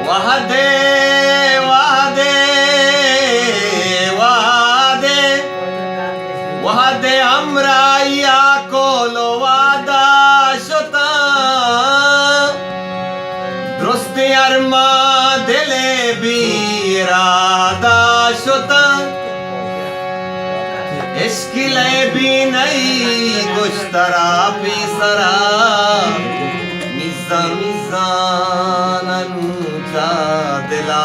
वादे वादे वादे वादे हमरा या कोलो वादा शोता दुरुस्त अरमा दिले बिरादा शोता इश्किले भी नहीं गुश्तरा पिसरा मिज़ा मिज़ाननु जा दिला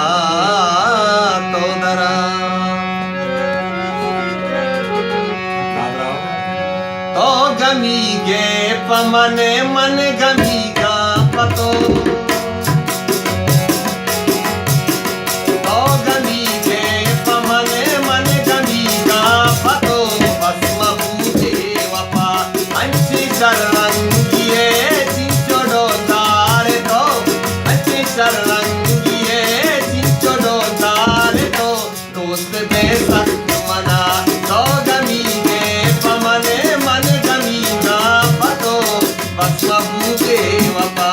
तो दरा तो गमी गे पमने मन गमी गा पतो तो गमी गे पमने मन गमी गा पतो बस मबूजे वफा अंची शरणिये चिंचोडो तारे तो अंची शरणिये चिंचोडो तारे तो दोस्त बेसख्त मना तो गमी गे पमने मन गमी गा पतो बस मबूजे वफा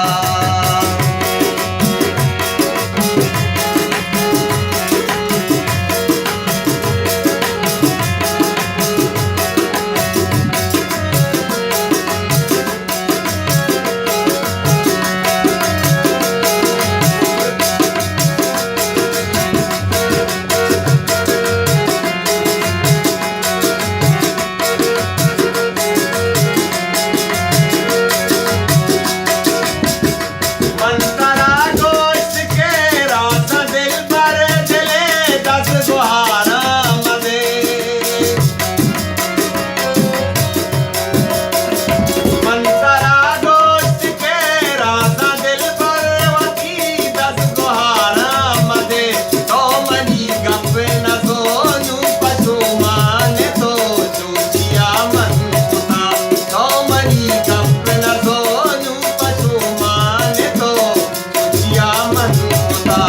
मंतरा गोश्त के रासा दिल पर दिले दस गुहारा मदे मंतरा गोश्त के रासा दिल पर वकी दस गुहारा मदे तो मनी गप न सोनू पशु माने तो चूचिया मन मुता तो मनी गप न सोनू पशु माने तो चूचिया मन मुता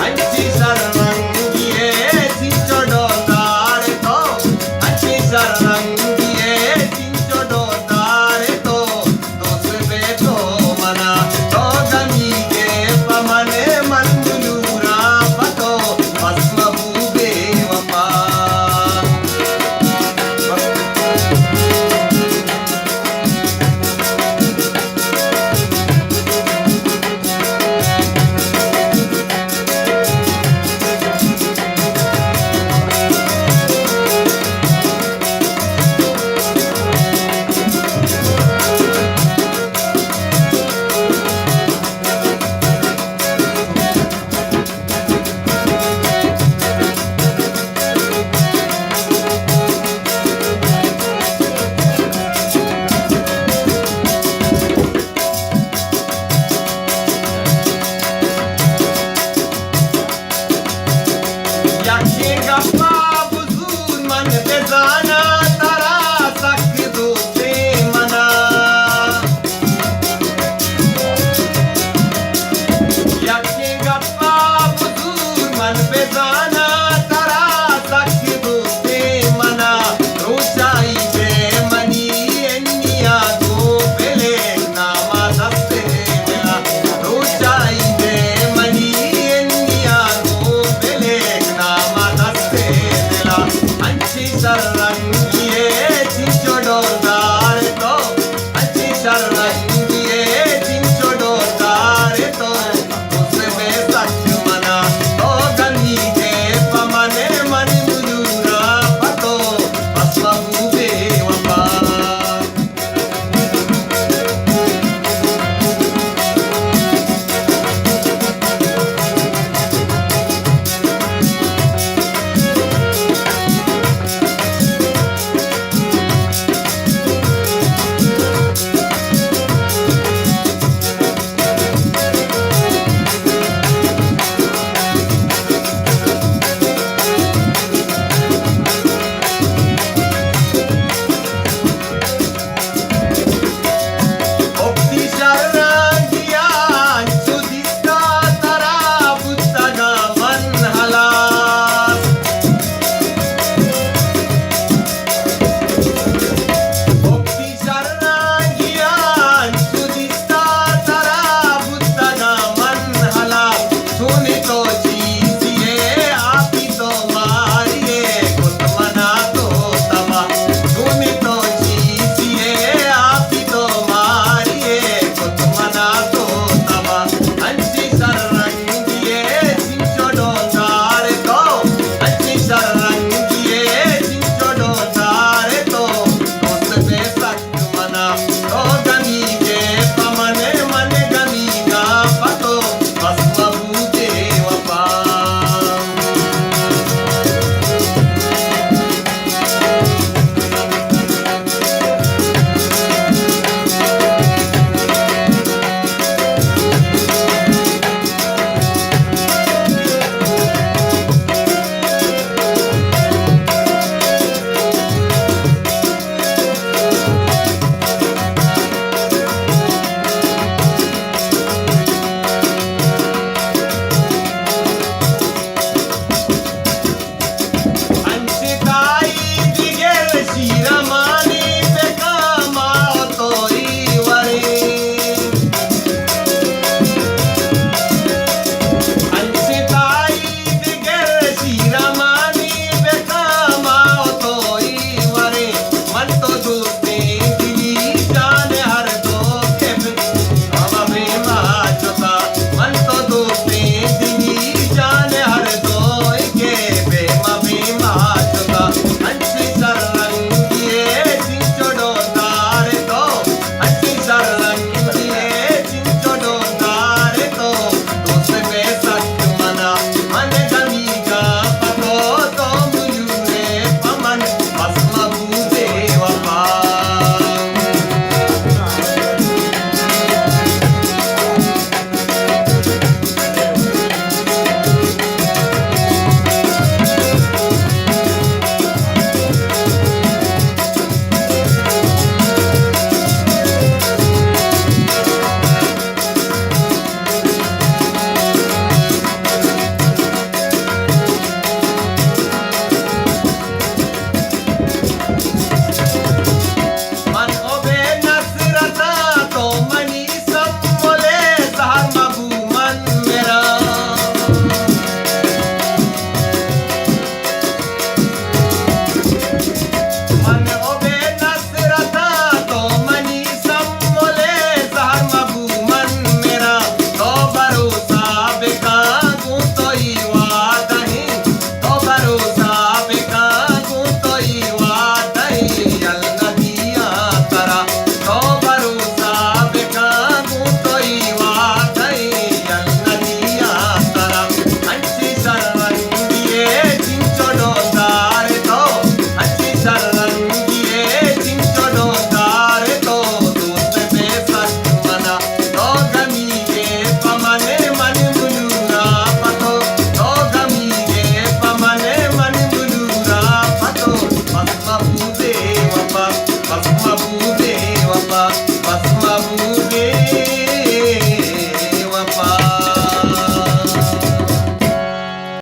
अंची शरणिये चिंचोडो तारे तो अंची शरणिये चिंचोडो तारे तो दोस्त बेटो